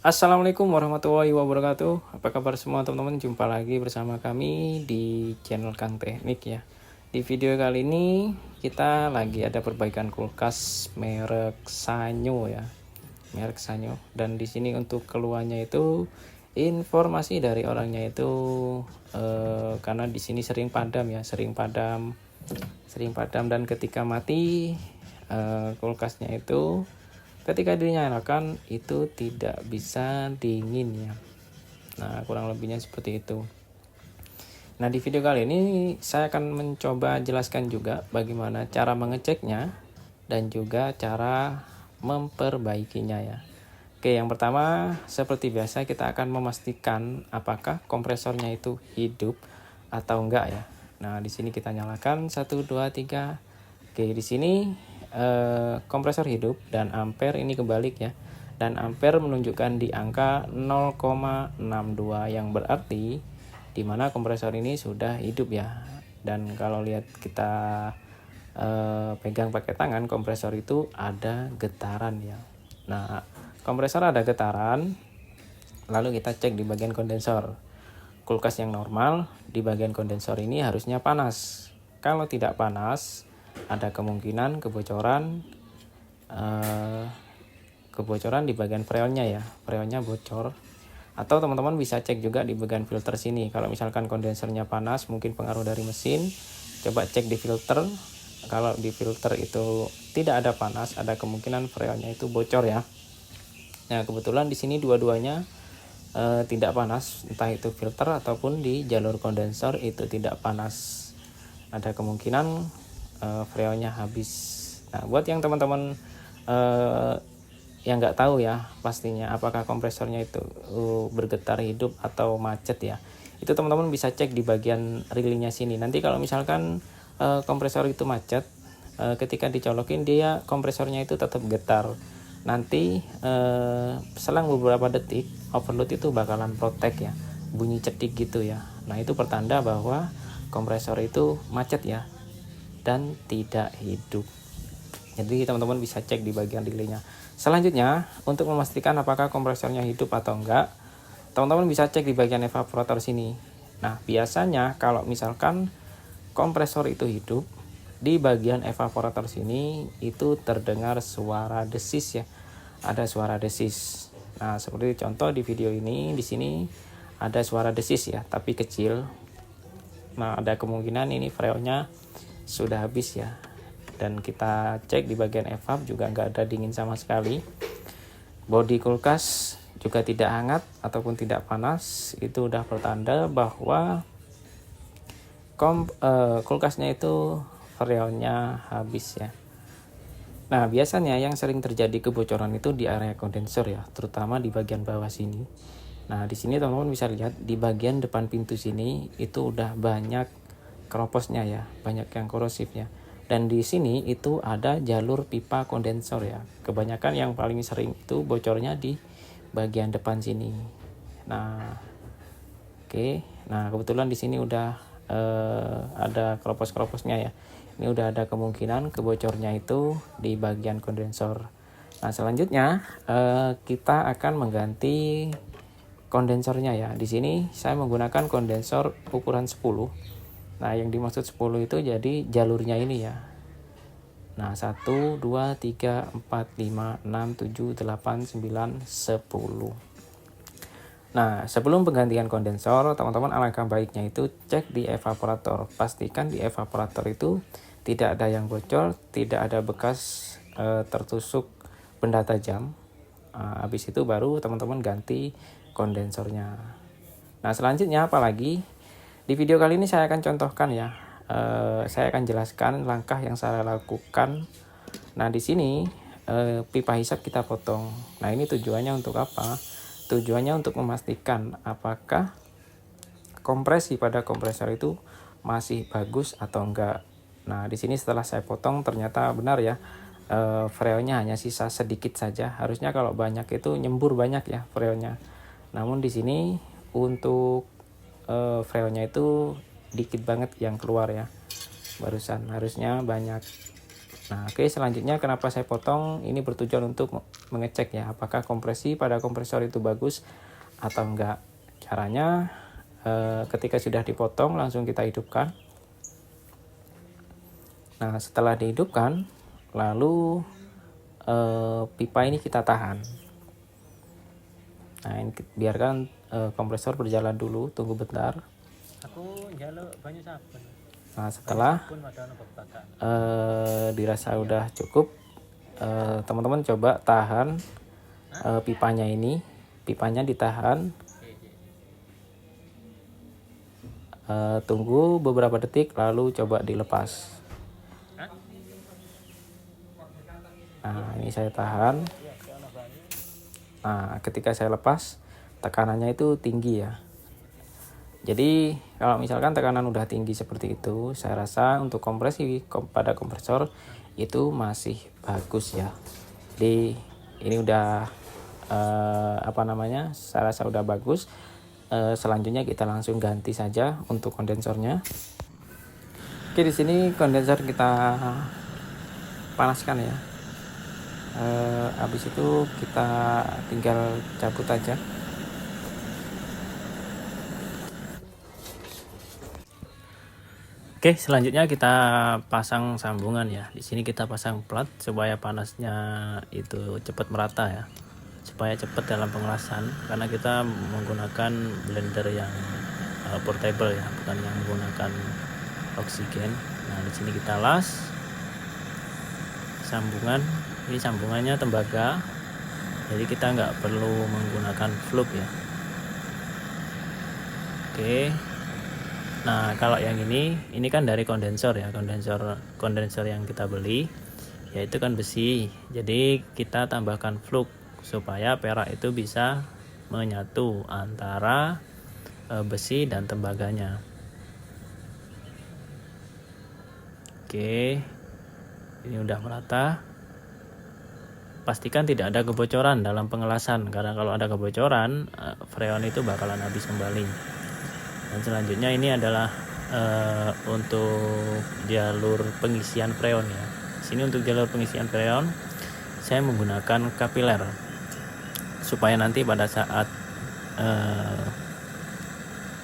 Assalamualaikum warahmatullahi wabarakatuh. Apa kabar semua teman-teman? Jumpa lagi bersama kami di channel Kang Teknik ya. Di video kali ini kita lagi ada perbaikan kulkas merek Sanyo ya. Merek Sanyo. Dan di sini untuk keluarnya itu informasi dari orangnya itu karena di sini sering padam ya, sering padam dan ketika mati kulkasnya itu ketika dinyalakan itu tidak bisa dingin ya. Nah, kurang lebihnya seperti itu. Nah, di video kali ini saya akan mencoba jelaskan juga bagaimana cara mengeceknya dan juga cara memperbaikinya ya. Oke, yang pertama seperti biasa kita akan memastikan apakah kompresornya itu hidup atau enggak ya. Nah, di sini kita nyalakan 1 2 3. Oke, di sini kompresor hidup dan ampere ini kebalik ya. Dan ampere menunjukkan di angka 0,62 yang berarti di mana kompresor ini sudah hidup ya. Dan kalau lihat kita pegang pakai tangan, kompresor itu ada getaran ya. Nah, kompresor ada getaran, lalu kita cek di bagian kondensor. Kulkas yang normal di bagian kondensor ini harusnya panas. Kalau tidak panas, ada kemungkinan kebocoran di bagian freonnya ya, freonnya bocor. Atau teman-teman bisa cek juga di bagian filter sini. Kalau misalkan kondensernya panas, mungkin pengaruh dari mesin, coba cek di filter. Kalau di filter itu tidak ada panas, ada kemungkinan freonnya itu bocor ya. Nah, kebetulan di sini dua-duanya tidak panas, entah itu filter ataupun di jalur kondensor itu tidak panas. Ada kemungkinan freonnya habis. Nah, buat yang teman-teman yang nggak tahu ya pastinya apakah kompresornya itu bergetar hidup atau macet ya, itu teman-teman bisa cek di bagian rilingnya sini. Nanti kalau misalkan kompresor itu macet, ketika dicolokin dia kompresornya itu tetap getar. Nanti selang beberapa detik overload itu bakalan protek ya, bunyi cedik gitu ya. Nah, itu pertanda bahwa kompresor itu macet ya dan tidak hidup. Jadi teman-teman bisa cek di bagian relaynya. Selanjutnya, untuk memastikan apakah kompresornya hidup atau enggak, teman-teman bisa cek di bagian evaporator sini. Nah, biasanya kalau misalkan kompresor itu hidup, di bagian evaporator sini itu terdengar suara desis ya. Ada suara desis. Nah, seperti contoh di video ini, di sini ada suara desis ya, tapi kecil. Nah, ada kemungkinan ini freonnya sudah habis ya. Dan kita cek di bagian evap juga nggak ada dingin sama sekali. Bodi kulkas juga tidak hangat ataupun tidak panas. Itu udah pertanda bahwa kulkasnya itu freonnya habis ya. Nah, biasanya yang sering terjadi kebocoran itu di area kondensor ya, terutama di bagian bawah sini. Nah, di sini teman-teman bisa lihat di bagian depan pintu sini itu udah banyak keroposnya ya, banyak yang korosif ya. Dan di sini itu ada jalur pipa kondensor ya. Kebanyakan yang paling sering itu bocornya di bagian depan sini. Nah, oke. Nah, kebetulan di sini udah ada keropos-keroposnya ya. Ini udah ada kemungkinan kebocornya itu di bagian kondensor. Nah, selanjutnya kita akan mengganti kondensornya ya. Di sini saya menggunakan kondensor ukuran 10. Nah, yang dimaksud 10 itu jadi jalurnya ini ya. Nah, 1 2 3 4 5 6 7 8 9 10. Nah, sebelum penggantian kondensor, teman-teman alangkah baiknya itu cek di evaporator. Pastikan di evaporator itu tidak ada yang bocor, tidak ada bekas tertusuk benda tajam. Habis itu baru teman-teman ganti kondensornya. Nah, selanjutnya apalagi di video kali ini saya akan contohkan ya. Saya akan jelaskan langkah yang saya lakukan. Nah, di sini pipa hisap kita potong. Nah, ini tujuannya untuk apa? Tujuannya untuk memastikan apakah kompresi pada kompresor itu masih bagus atau enggak. Nah, di sini setelah saya potong ternyata benar ya, freonnya hanya sisa sedikit saja. Harusnya kalau banyak itu nyembur banyak ya freonnya. Namun di sini untuk freonnya itu dikit banget yang keluar ya. Barusan harusnya banyak. Nah, oke, selanjutnya kenapa saya potong? Ini bertujuan untuk mengecek ya, apakah kompresi pada kompresor itu bagus atau enggak. Caranya ketika sudah dipotong langsung kita hidupkan. Nah, setelah dihidupkan, lalu pipa ini kita tahan. Nah, ini biarkan kompresor berjalan dulu, tunggu bentar. Aku njaluk banyu sabun. Nah, setelah dirasa udah cukup, teman-teman coba tahan pipanya ini. Pipanya ditahan, tunggu beberapa detik lalu coba dilepas. Nah, ini saya tahan. Nah, ketika saya lepas, tekanannya itu tinggi ya. Jadi kalau misalkan tekanan udah tinggi seperti itu, saya rasa untuk kompresi pada kompresor itu masih bagus ya. Jadi ini udah saya rasa udah bagus. Selanjutnya kita langsung ganti saja untuk kondensornya. Oke, di sini kondensor kita panaskan ya. Habis itu kita tinggal cabut aja. Oke, selanjutnya kita pasang sambungan ya. Di sini kita pasang plat supaya panasnya itu cepat merata ya. Supaya cepat dalam pengelasan, karena kita menggunakan blender yang portable ya, bukan yang menggunakan oksigen. Nah, di sini kita las sambungan. Ini sambungannya tembaga, jadi kita nggak perlu menggunakan fluk ya. Oke. Nah, kalau yang ini kan dari kondensor ya, kondensor yang kita beli yaitu kan besi. Jadi kita tambahkan fluk supaya perak itu bisa menyatu antara besi dan tembaganya. Oke. Ini udah merata. Pastikan tidak ada kebocoran dalam pengelasan, karena kalau ada kebocoran freon itu bakalan habis kembali. Dan selanjutnya ini adalah untuk jalur pengisian freon ya. Sini untuk jalur pengisian freon saya menggunakan kapiler supaya nanti pada saat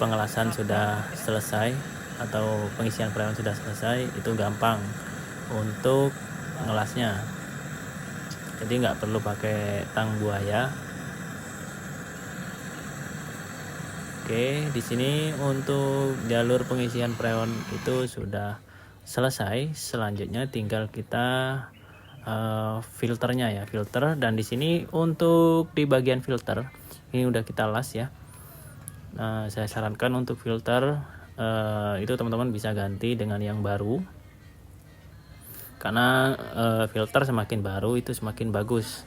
pengelasan sudah selesai atau pengisian freon sudah selesai, itu gampang untuk ngelasnya. Jadi nggak perlu pakai tang buaya. Oke, di sini untuk jalur pengisian freon itu sudah selesai. Selanjutnya tinggal kita filternya ya, filter. Dan di sini untuk di bagian filter ini udah kita las ya. Nah, saya sarankan untuk filter itu teman-teman bisa ganti dengan yang baru, karena filter semakin baru itu semakin bagus.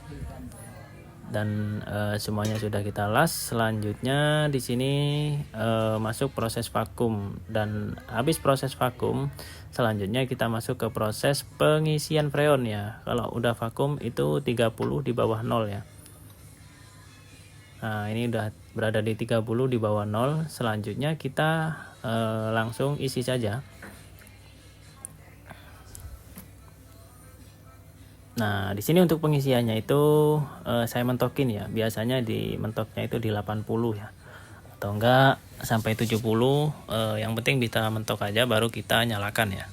Dan semuanya sudah kita las. Selanjutnya di sini masuk proses vakum, dan habis proses vakum selanjutnya kita masuk ke proses pengisian freon ya. Kalau udah vakum itu 30 di bawah 0 ya. Nah, ini udah berada di 30 di bawah 0. Selanjutnya kita langsung isi saja. Nah, di sini untuk pengisiannya itu saya mentokin ya. Biasanya di mentoknya itu di 80 ya. Atau enggak sampai 70, yang penting bisa mentok aja baru kita nyalakan ya.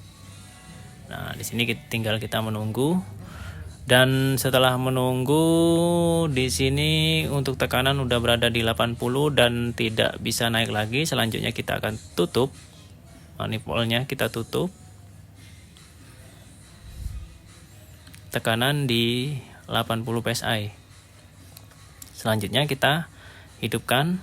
Nah, di sini tinggal kita menunggu. Dan setelah menunggu, di sini untuk tekanan udah berada di 80 dan tidak bisa naik lagi. Selanjutnya kita akan tutup manifoldnya, kita tutup. Tekanan di 80 psi. Selanjutnya kita hidupkan,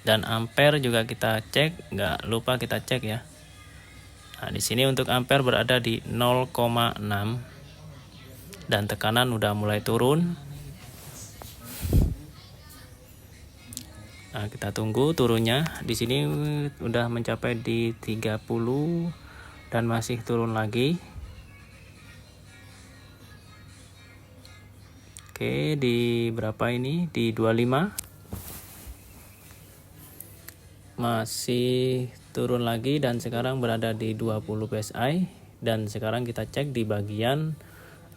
dan ampere juga kita cek, nggak lupa kita cek ya. Nah, di sini untuk ampere berada di 0,6 dan tekanan udah mulai turun. Nah, kita tunggu turunnya. Di sini udah mencapai di 30 dan masih turun lagi. Oke, di berapa ini? Di 25. masih turun lagi dan sekarang berada di 20 psi. Dan sekarang kita cek di bagian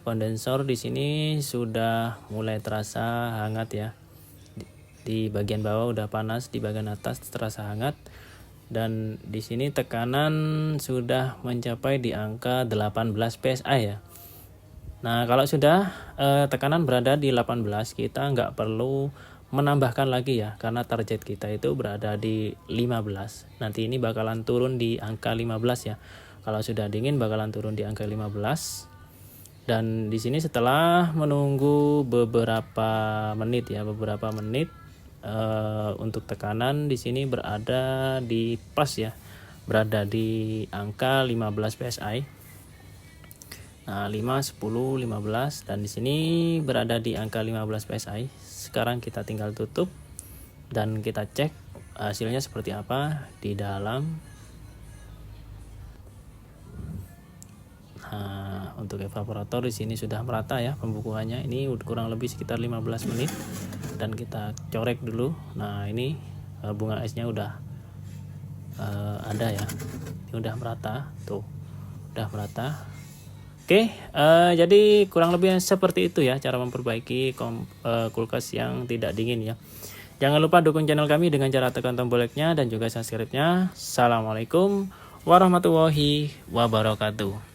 kondensor, di sini sudah mulai terasa hangat ya. Di bagian bawah udah panas, di bagian atas terasa hangat. Dan di sini tekanan sudah mencapai di angka 18 psi ya. Nah, kalau sudah tekanan berada di 18, kita nggak perlu menambahkan lagi ya, karena target kita itu berada di 15. Nanti ini bakalan turun di angka 15 ya. Kalau sudah dingin bakalan turun di angka 15. Dan di sini setelah menunggu beberapa menit ya, untuk tekanan di sini berada di pas ya, berada di angka 15 psi. Nah, 5, 10, 15 dan di sini berada di angka 15 psi. Sekarang kita tinggal tutup dan kita cek hasilnya seperti apa di dalam. Nah, untuk evaporator di sini sudah merata ya pembukuannya. Ini kurang lebih sekitar 15 menit dan kita corek dulu. Nah, ini bunga esnya udah ada ya. Ini udah merata tuh. Udah merata. Oke, jadi kurang lebih seperti itu ya cara memperbaiki kulkas yang tidak dingin ya. Jangan lupa dukung channel kami dengan cara tekan tombol like-nya dan juga subscribe-nya. Assalamualaikum warahmatullahi wabarakatuh.